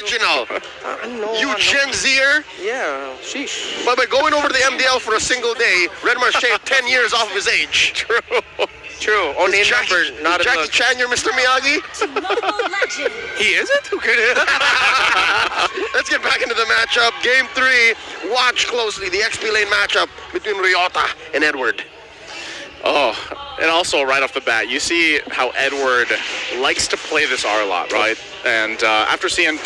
Original. No, You Gen Zer. Yeah, sheesh. But by going over to the MDL for a single day, Redmar shaved 10 years off of his age. True. Only Is a number, not a Jackie look. Chan your Mr. Miyagi? He isn't? Who could Let's get back into the matchup. Game 3. Watch closely the XP lane matchup between Ryota and Edward. Oh, and also right off the bat, you see how Edward likes to play this R-Lot, right? And after seeing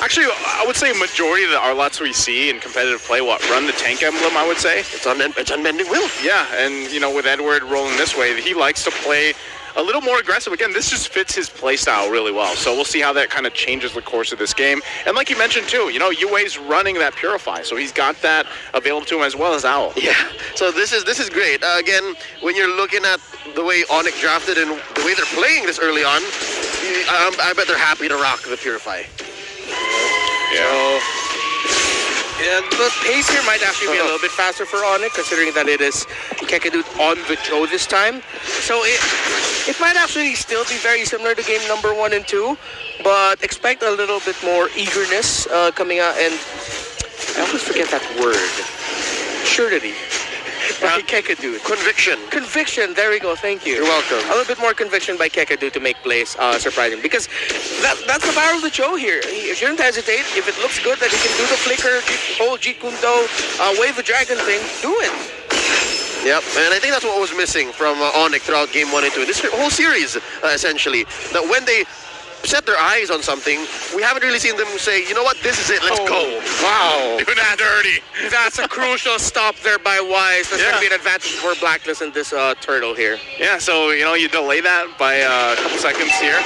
actually, I would say a majority of the R-Lots we see in competitive play, run the tank emblem, I would say. It's unbending will. Yeah, and, with Edward rolling this way, he likes to play a little more aggressive. Again, this just fits his play style really well. So we'll see how that kind of changes the course of this game. And like you mentioned too, Yue's running that Purify, so he's got that available to him as well as Owl. Yeah. So this is great. Again, when you're looking at the way Onic drafted and the way they're playing this early on, I bet they're happy to rock the Purify. Yeah. Yeah, the pace here might actually be a little bit faster for Onic, considering that it is Kekadut on the Joe this time. So it might actually still be very similar to game number 1 and 2, but expect a little bit more eagerness coming out. And I always forget that word. Surety. By Kekadut. Conviction, there we go, thank you. You're welcome. A little bit more conviction by Kekadut to make plays surprising, because that's the power of the Cho here. He shouldn't hesitate. If it looks good that he can do the flicker, whole Jeet Kune Do, wave the dragon thing, do it. Yep, and I think that's what was missing from Onic throughout game 1 and 2. This whole series, essentially, that when they set their eyes on something, we haven't really seen them say, you know what, this is it, let's go. Wow. Doing that dirty. That's a crucial stop there by Wise. That's going to be an advantage for Blacklist in this turtle here. Yeah, so, you delay that by a couple seconds here.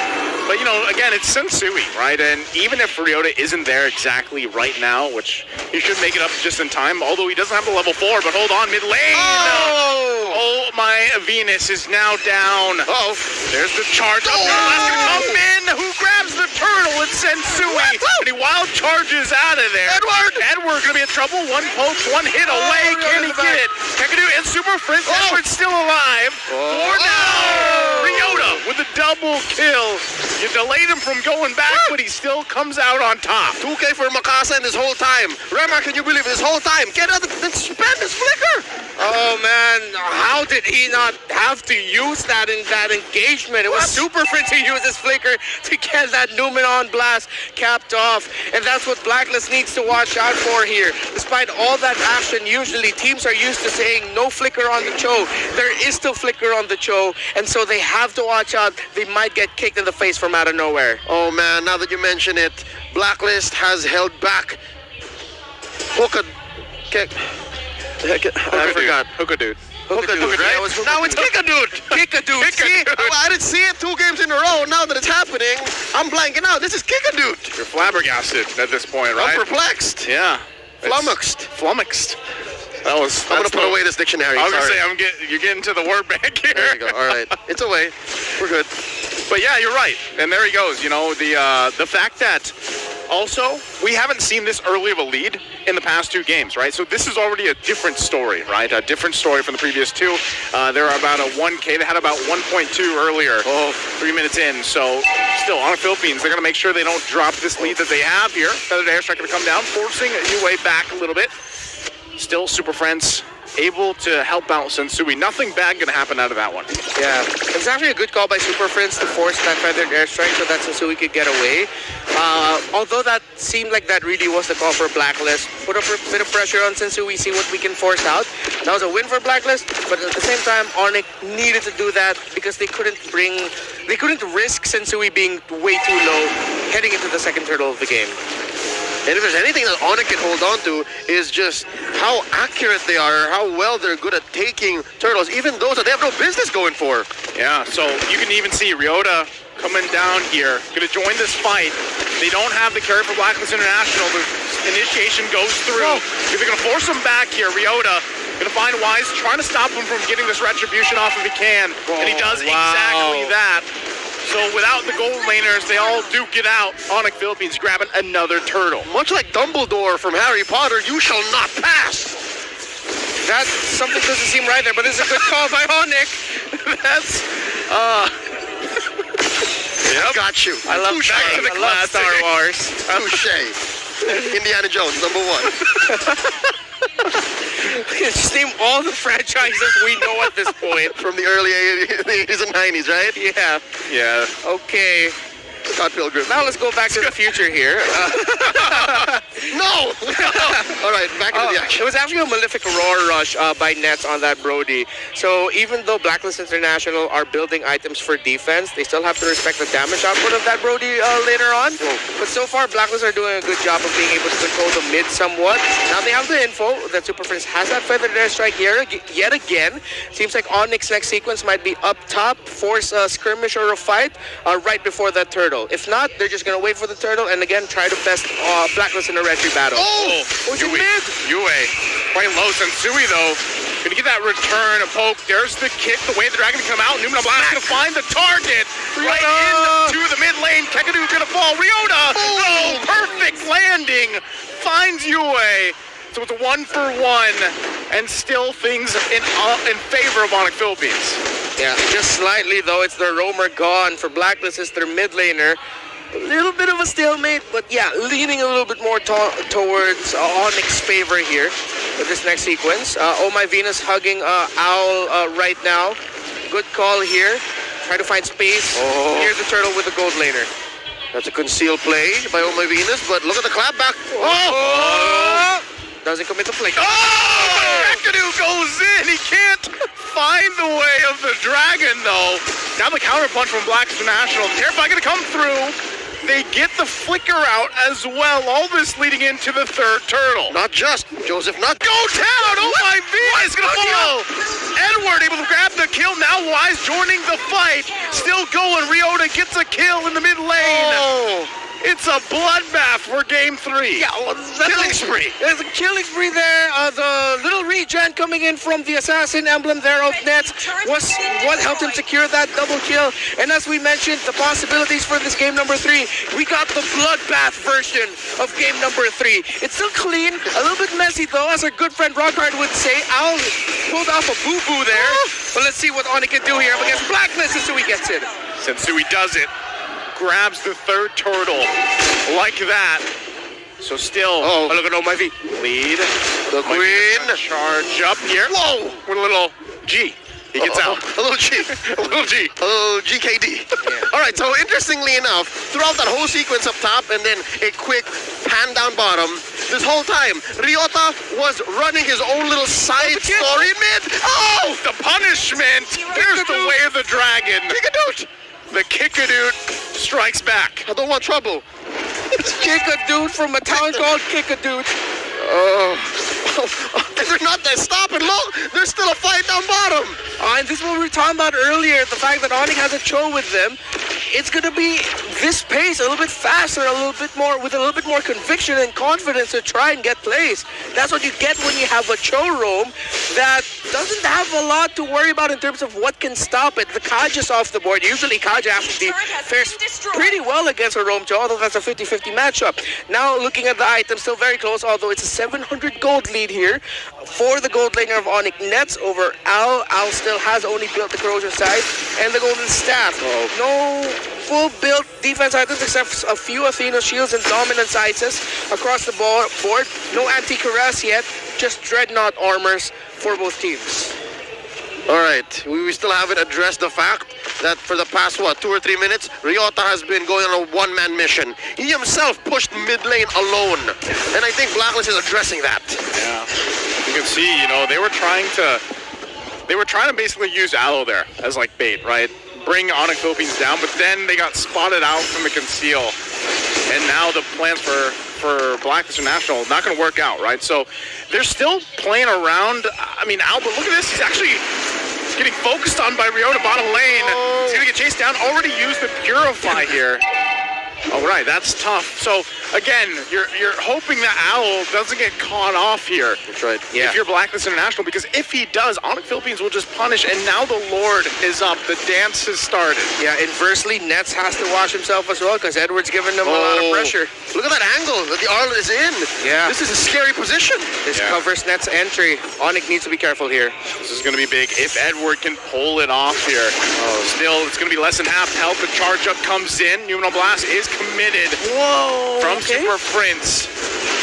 But, again, it's Sensui, right? And even if Ryota isn't there exactly right now, which he should make it up just in time, although he doesn't have the level 4, but hold on, mid lane. Oh, my Venus is now down. Uh-oh. There's the charge. That's going to come in. Who grabs the turtle? It's Sensui. And he wild charges out of there. Edward going to be in trouble. One poke, one hit away. Can he get it? Kekadut and Super Prince. Edward's still alive. For now. Ryota with a double kill. You delayed him from going back, but he still comes out on top. 2K for Makasa this whole time. Remar, can you believe this whole time? Get out and spend his flicker. Oh man, how did he not have to use that in that engagement? It was Super Prince who used his flicker to get that Numenon blast capped off. And that's what Blacklist needs to watch out for here. Despite all that action, usually teams are used to saying no flicker on the Cho. There is still flicker on the Cho, and so they have to watch out. They might get kicked in the face from out of nowhere. Oh man, now that you mention it, Blacklist has held back I forgot. Hookadut. Hookadut, right? Now it's Kekadut. Kekadut. See? I didn't see it 2 games in a row. Now that it's happening, I'm blanking out. This is Kekadut. You're flabbergasted at this point, right? I'm perplexed. Yeah. Flummoxed. I'm gonna put away this dictionary. I was gonna say you're getting to the word bank here. There you go. All right, it's away. We're good. But yeah, you're right. And there he goes. The fact that also we haven't seen this early of a lead in the past 2 games, right? So this is already a different story, right? A different story from the previous 2. They're about a 1K. They had about 1.2 earlier. 3 minutes in. So still on the Philippines, they're gonna make sure they don't drop this lead that they have here. Feathered Airstrike gonna come down, forcing Yue back a little bit. Still Super Friends able to help out Sensui. Nothing bad gonna happen out of that one. Yeah, it's actually a good call by Super Friends to force that feathered airstrike so that Sensui could get away. Although that seemed like that really was the call for Blacklist. Put a bit of pressure on Sensui, see what we can force out. That was a win for Blacklist, but at the same time, Onic needed to do that because they couldn't risk Sensui being way too low heading into the second turtle of the game. And if there's anything that Onic can hold on to is just how accurate they are, how well they're good at taking turtles, even those that they have no business going for. Yeah, so you can even see Ryota coming down here, gonna join this fight. They don't have the carry for Blacklist International. The initiation goes through. If they're gonna force him back here, Ryota gonna find Wise, trying to stop him from getting this retribution off if he can. And he does exactly that. So without the gold laners, they all duke it out. Onic Philippines grabbing another turtle. Much like Dumbledore from Harry Potter, you shall not pass. That something doesn't seem right there, but it's a good call by Onic. That's I got you. I love Touche. I love Star Wars. Touche. Indiana Jones, number 1. Just name all the franchises we know at this point. From the early 80s and 90s, right? Yeah. Yeah. Okay. Scott Pilgrim. Now let's go back to the future here. No! All right, back into the action. It was actually a malefic roar rush by Nets on that Brody. So even though Blacklist International are building items for defense, they still have to respect the damage output of that Brody later on. But so far, Blacklist are doing a good job of being able to control the mid somewhat. Now they have the info that Super Prince has that feathered airstrike here yet again. Seems like Onyx next sequence might be up top, force a skirmish or a fight right before that turtle. If not, they're just going to wait for the turtle and again try to best Blacklist in a retry battle. Was it mid? Yue. Quite low. Sensui, though, going to get that return, a poke. There's the kick, the way the Dragon can come out. Newman Blast going to find the target. Right into the mid lane. Kekadu's going to fall. Ryota! Oh, perfect landing. Finds Yue. So it's a 1-for-1, and still things in favor of Onic Philippines. Yeah, just slightly though. It's the roamer gone. For Blacklist, it's their mid laner. A little bit of a stalemate, but yeah, leaning a little bit more towards Onyx's favor here with this next sequence. Oh My Venus hugging Owl right now. Good call here. Try to find space near the turtle with the gold laner. That's a concealed play by Oh My Venus, but look at the clapback. Doesn't commit the flick. Kakadu goes in. He can't find the way of the Dragon, though. Now the counter punch from Black International. Terrify going to come through. They get the flicker out as well. All this leading into the third turtle. Not just. Joseph, not. Go down! Oh my Venus going to fall! Edward able to grab the kill. Now Wise joining the fight. Still going. Ryota gets a kill in the mid lane. It's a bloodbath for game 3. Yeah, Killing spree. There's a killing spree there. The little regen coming in from the assassin emblem there of Nets was what helped him secure that double kill. And as we mentioned, the possibilities for this game number 3, we got the bloodbath version of game number 3. It's still clean, a little bit messy though, as our good friend Rockhard would say. Al pulled off a boo-boo there. But let's see what Onic can do here up against Blacklist as he gets it. Sensui does it. Grabs the third turtle like that. So still, look at Oh My V. Lead. The queen. Charge up here. Whoa! With a little G. He gets out. A little G. A little G. A little GKD. All right, so interestingly enough, throughout that whole sequence up top and then a quick pan down bottom, this whole time, Ryota was running his own little side story in mid. Oh! The punishment. There's the way of the dragon. Kick-a-doot. The Kick-a-doot strikes back. I don't want trouble. Kick-a-doot from a town called Kick-a-doot. They're not there. Stop it. Look, there's still a fight down bottom. And this is what we were talking about earlier, the fact that Onic has a Cho with them. It's going to be this pace, a little bit faster, a little bit more, with a little bit more conviction and confidence to try and get plays. That's what you get when you have a Cho roam that doesn't have a lot to worry about in terms of what can stop it. The Kaja's off the board. Usually Kaja actually fares pretty well against a roam Cho, although that's a 50-50 matchup. Now looking at the item, still very close, although it's a 700 gold lead here for the gold laner of Onic. Nets over Al. Al still has only built the corrosion side and the golden staff. No full built defense items except a few Athena shields and dominance ices across the board. No anti-caress yet, just dreadnought armors for both teams. All right, we still haven't addressed the fact that for the past, 2 or 3 minutes, Ryota has been going on a one-man mission. He himself pushed mid lane alone, and I think Blacklist is addressing that. Yeah, you can see, they were trying to basically use Aloe there as like bait, right? Bring Onic Philippines down, but then they got spotted out from the conceal, and now the plans for Blacklist International not going to work out, right? So they're still playing around. I mean, Albert, look at this. He's actually getting focused on by Ryota bottom lane. He's going to get chased down. Already used the Purify here. All right, that's tough. So again, you're hoping that Owl doesn't get caught off here. That's right. If you're Blacklist International, because if he does, Onic Philippines will just punish, and now the Lord is up. The dance has started. Yeah, inversely, Nets has to watch himself as well because Edward's giving them a lot of pressure. Look at that angle that the Arlen is in. Yeah. This is a scary position. This covers Nets' entry. Onic needs to be careful here. This is going to be big. If Edward can pull it off here. Still, it's going to be less than half health. The charge up comes in. Numenal Blast is committed. Whoa. From Super Prince.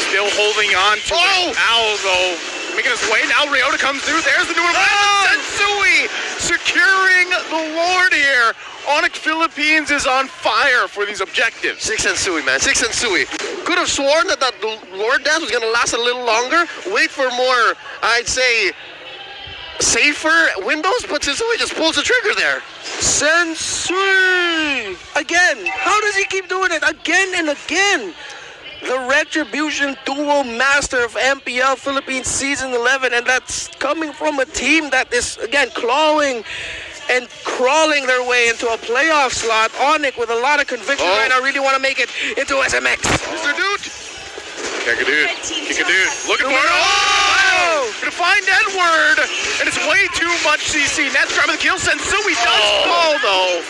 Still holding on to it. Owl, though, making his way. Now Ryota comes through. There's the Numenal Blast. Sensui securing the Lord here. Onic Philippines is on fire for these objectives. 6 and Sui, man. 6 and Sui. Could have sworn that Lord dance was going to last a little longer. Wait for more, I'd say, safer windows, but Sensui just pulls the trigger there. Sensui! Again! How does he keep doing it again and again? The Retribution duo master of MPL Philippines Season 11, and that's coming from a team that is, again, clawing and crawling their way into a playoff slot. Onic with a lot of conviction right now, really want to make it into SMX. Mr. Dude! Kick-a-dude. Looking for it. Oh! Gonna find Edward! And it's way too much CC. Nets grabbing the kill. Sensui does fall, though.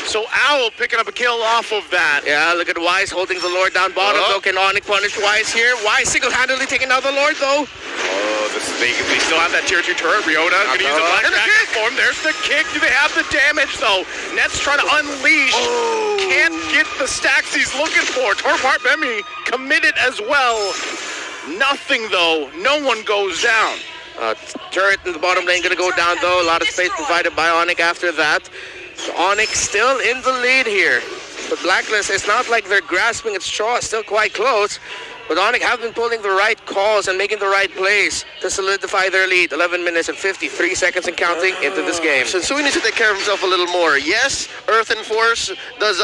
So Owl picking up a kill off of that. Yeah, look at Wise holding the Lord down bottom, though. Can Onic punish Wise here? Wise single-handedly taking out the Lord, though. They still have that tier 2 turret. Ryota gonna use a Black Dragon form. There's the kick. Do they have the damage, though? Nets trying to unleash. Can't get the stacks he's looking for. Torpart Bemi committed as well. Nothing, though. No one goes down. Turret in the bottom lane gonna go down, though. A lot of space provided by Onic after that. So Onic still in the lead here. But Blacklist, it's not like they're grasping at straw. It's still quite close. But Onic have been pulling the right calls and making the right plays to solidify their lead. 11 minutes and 53 seconds and counting into this game. Sensui needs to take care of himself a little more. Yes, Earth and Force does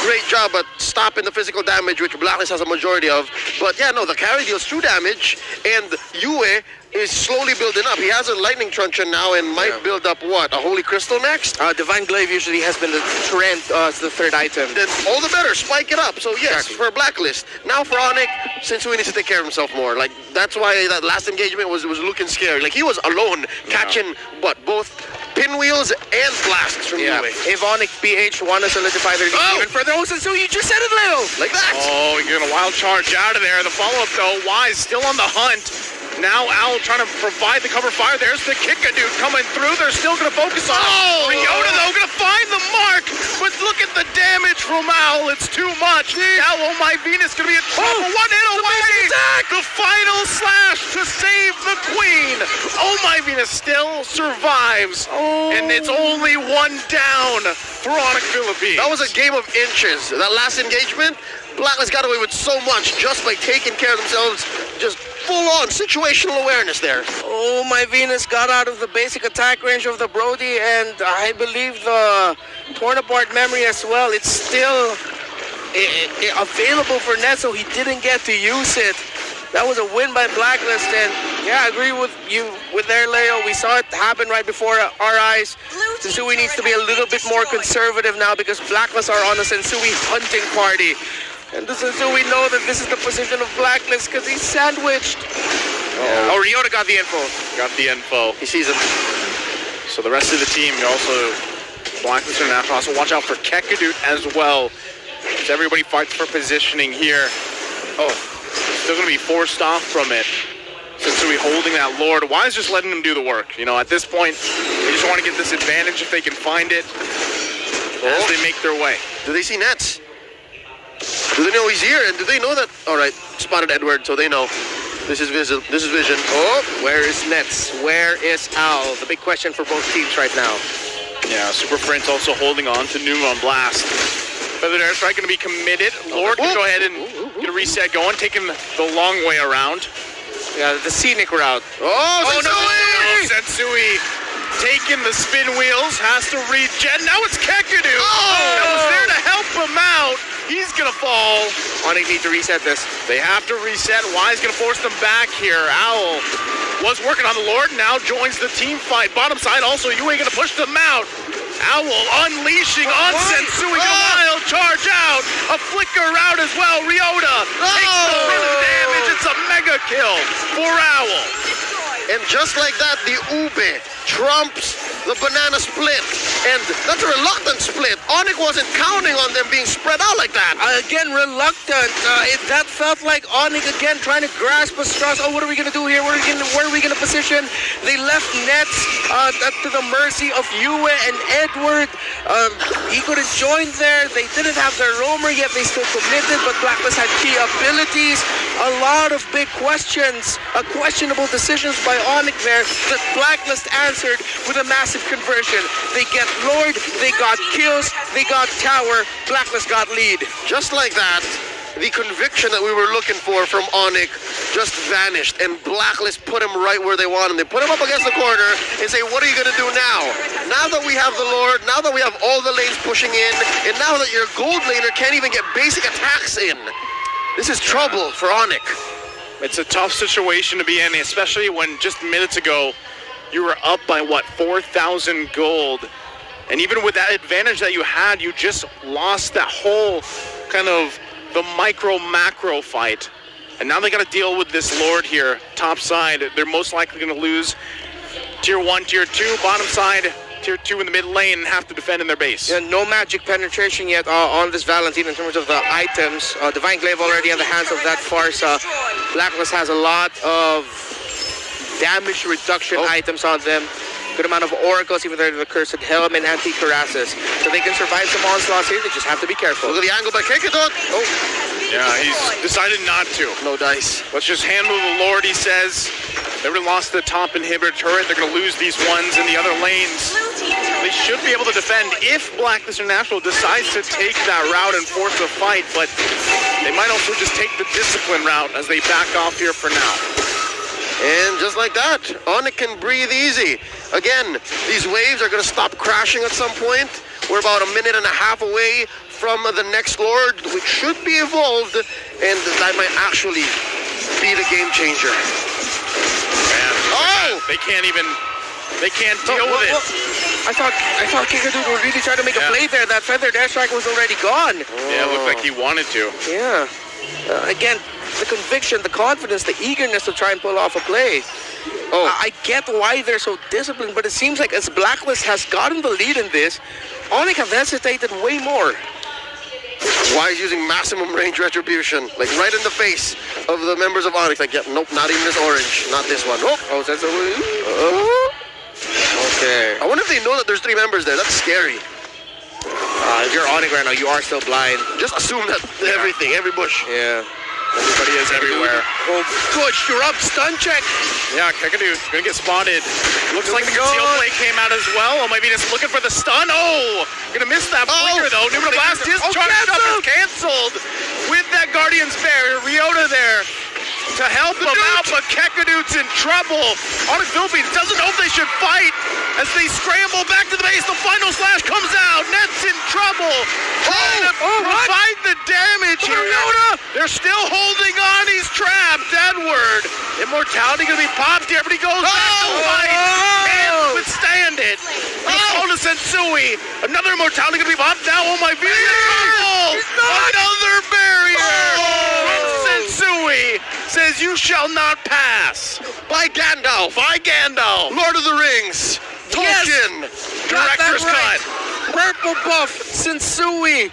great job at stopping the physical damage, which Blacklist has a majority of. But yeah, no, the carry deals true damage, and Yue is slowly building up. He has a Lightning Truncheon now and might build up, what, a Holy Crystal next? Divine Glaive usually has been the trend as the third item. Then all the better, spike it up. So yes, Exactly. for Blacklist. Now for Onic, Sensui needs to take care of himself more. Like, that's why that last engagement was looking scary. Like, he was alone, catching, both pinwheels and blasts from Yue. If Onic BH want to solidify their lead even further, Sensui, you just said it, Leo! Like that. Oh, you're going to wild charge out of there. The follow-up, though, Wise still on the hunt. Now Owl trying to provide the cover fire. There's the kick-a-dude coming through. They're still going to focus on it. Ryota, though, going to find the mark. But look at the damage from Owl. It's too much. Now, oh my Venus going to be in trouble. One hit away. The final slash to save the queen. Oh my Venus still survives. And it's only one down for Onic Philippines. That was a game of inches. That last engagement, Blacklist got away with so much just by taking care of themselves, just full-on situational awareness there. Oh, my Venus got out of the basic attack range of the Brody, and I believe the torn apart memory as well. It's still available for Ned, so he didn't get to use it. That was a win by Blacklist, and yeah, I agree with you with there, Leo. We saw it happen right before our eyes. Sensui needs to be a little bit more conservative now because Blacklist are on a Sensui hunting party. And the Sensui know that this is the position of Blacklist because he's sandwiched. Oh, Ryota got the info. Got the info. He sees him. So the rest of the team, you also Blacklist International. Also watch out for Kekadut as well. As everybody fights for positioning here. Still going to be forced off from it. Sensui holding that Lord. Why is just letting them do the work? You know, at this point, they just want to get this advantage if they can find it as they make their way. Do they see Nets? Do they know he's here? And do they know that? All right, spotted Edward, so they know. This is vision. Where is Nets? Where is Owl? The big question for both teams right now. Yeah, Super Prince also holding on to Numenal Blast. Feather Airstrike going to be committed. Lord can go ahead and get a reset going, taking the long way around. Yeah, the scenic route. No, Sensui taking the spin wheels, has to regen. Now it's Kekadut. That was there to help him out. He's going to fall. Onic need to reset this. They have to reset. Wise going to force them back here. Owl was working on the Lord, now joins the team fight. Bottom side also, Yue going to push them out. Owl unleashing on Sensui. A wild charge out. A flicker out as well. Ryota takes the rhythm damage. It's a mega kill for Owl. And just like that, the Ube trumps the banana split. And that's a reluctant split. Onic wasn't counting on them being spread out like that. Again, reluctant. That felt like Onic again trying to grasp a straw. Oh, what are we going to do here? Where are we going to position? They left Nets to the mercy of Yue and Edward. He couldn't join there. They didn't have their roamer yet. They still committed, but Blacklist had key abilities. A lot of big questions, questionable decisions by Onic there that Blacklist answered with a massive conversion. They get Lord, they got kills, they got tower, Blacklist got lead. Just like that, the conviction that we were looking for from Onic just vanished, and Blacklist put him right where they want him. They put him up against the corner and say, what are you going to do now? Now that we have the Lord, now that we have all the lanes pushing in, and now that your gold laner can't even get basic attacks in, this is trouble for Onic. It's a tough situation to be in, especially when just minutes ago you were up by, what, 4,000 gold. And even with that advantage that you had, you just lost that whole kind of the micro-macro fight. And now they got to deal with this Lord here, top side. They're most likely going to lose Tier 1, Tier 2, bottom side, Tier 2 in the mid lane, and have to defend in their base. Yeah, no magic penetration yet on this Valentine in terms of the items. Divine Glaive already in the hands of that farce. Blacklist has a lot of damage reduction items on them. Good amount of oracles, even though they're the Cursed Helm and Anti-Cuirasses. So they can survive some onslaughts here, they just have to be careful. Look at the angle by Kekidot. Oh. Yeah, he's decided not to. No dice. Let's just handle the Lord, he says. They would have lost the top inhibitor turret. They're going to lose these ones in the other lanes. They should be able to defend if Blacklist International decides to take that route and force a fight, but they might also just take the discipline route as they back off here for now. And just like that, Onic can breathe easy. Again, these waves are going to stop crashing at some point. We're about a minute and a half away from the next Lord, which should be evolved, and that might actually be the game changer. Man, they can't deal with it. I thought Kikadu was really trying to make a play there. That feathered airstrike was already gone. Yeah, it looked like he wanted to. Yeah. Again, the conviction, the confidence, the eagerness to try and pull off a play. I get why they're so disciplined, but it seems like as Blacklist has gotten the lead in this, Onic have hesitated way more. Why is using maximum range retribution, like right in the face of the members of Onic? Like, yep, nope, not even this orange, not this one. Nope. Oh, that's okay. I wonder if they know that there's 3 members there. That's scary. If you're Onic right now, you are still blind. Just assume that everything, every bush. Yeah. Everybody is everywhere. Oh, good. You're up. Stun check. Yeah, Kekadu gonna get spotted. Looks like the concealed play came out as well. Oh, maybe just looking for the stun. Oh, gonna miss that flicker though. Numenor Blast is charged up and canceled with that Guardian's Bear. Ryota there to help him out, but Kekadu's in trouble. Onic Philippines doesn't know if they should fight as they scramble back to the base. The final slash comes out. Net's in trouble. Trying to provide the damage here. They're still holding on. He's trapped. Edward. Immortality gonna be popped here, but he goes back to fight. Can't withstand it. To Sensui. Another Immortality gonna be popped now. Oh my God. Another barrier. Sensui says you shall not pass. By Gandalf. Lord of the Rings. Tolkien. Yes. Director's cut. Purple buff. Sensui.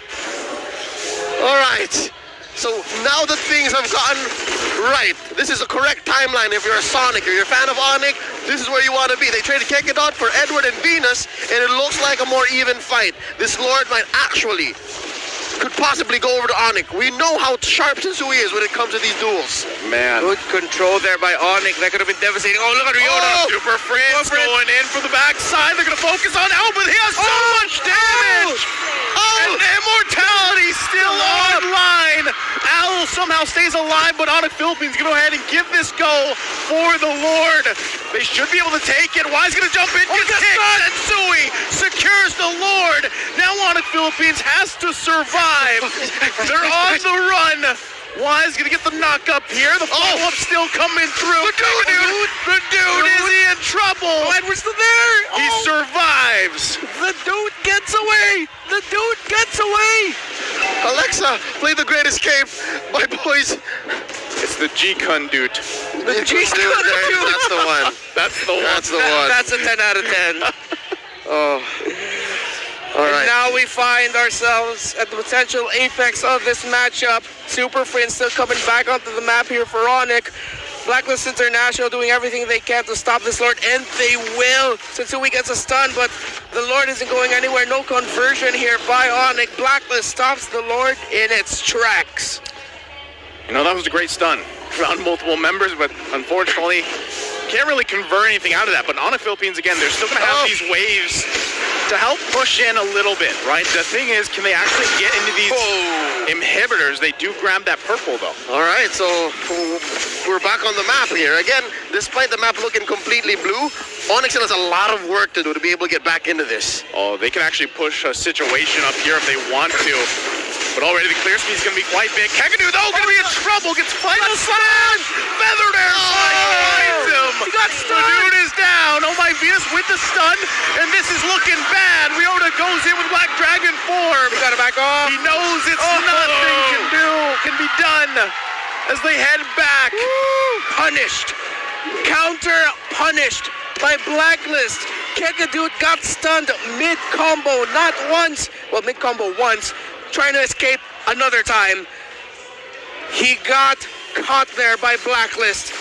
All right. So now that things have gotten right, this is a correct timeline. If you're a Sonic or you're a fan of Onic, this is where you want to be. They traded Kekidot for Edward and Venus, and it looks like a more even fight. This Lord might actually could possibly go over to Onic. We know how sharp Sensui is when it comes to these duels. Man. Good control there by Onic. That could have been devastating. Oh, look at Ryota. Super Prince going in for the backside. They're going to focus on Albert. He has so much damage. And Immortality still online. Owl somehow stays alive, but Onic Philippines going to go ahead and give this go for the Lord. They should be able to take it. Why's going to jump in? Sensui secures the Lord. Now Onic Philippines has to survive. They're on the run. Was gonna get the knock up here. The follow-up still coming through. The dude is he in trouble? Oh, Edward's still there. He survives. The dude gets away. The dude gets away. Alexa, play The Great Escape by Boys. It's the G-Conduit. The G-Conduit. That's the one. That's the one. That's the one. That's a 10 out of 10. Oh. All right. And now we find ourselves at the potential apex of this matchup. Super Friends still coming back onto the map here for Onic. Blacklist International doing everything they can to stop this Lord, and they will. Sensui gets a stun, but the Lord isn't going anywhere. No conversion here by Onic. Blacklist stops the Lord in its tracks. You know, that was a great stun. Found multiple members, but unfortunately, can't really convert anything out of that. But Onic Philippines, again, they're still going to have these waves to help push in a little bit, right? The thing is, can they actually get into these inhibitors? They do grab that purple, though. All right, so we're back on the map here. Again, despite the map looking completely blue, Onic still has a lot of work to do to be able to get back into this. Oh, they can actually push a situation up here if they want to. But already the clear speed is going to be quite big. Kakadu, though, going to be in trouble. Gets final slash. Feathered air finds him. He got The stunned. dude is down. Oh my Venus with the stun. And this is looking bad. Ryota goes in with Black Dragon form. We gotta back off. He knows it's nothing can be done as they head back. Punished. Counter punished by Blacklist. Kekadude got stunned mid-combo, not once. Well, mid-combo once. Trying to escape another time. He got caught there by Blacklist.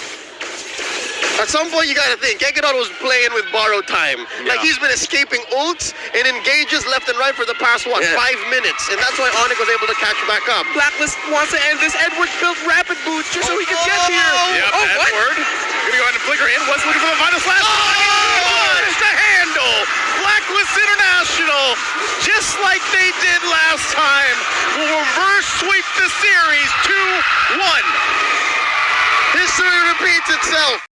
At some point, you got to think, Kekadot was playing with borrowed time. Like, he's been escaping ults and engages left and right for the past, 5 minutes? And that's why Onic was able to catch back up. Blacklist wants to end this. Edward built rapid boots just so he could get here. Yep, What? Edward. Gonna go ahead and flicker in. Was looking for the final slash. Punch to handle. Blacklist International, just like they did last time, will reverse sweep the series 2-1. History repeats itself.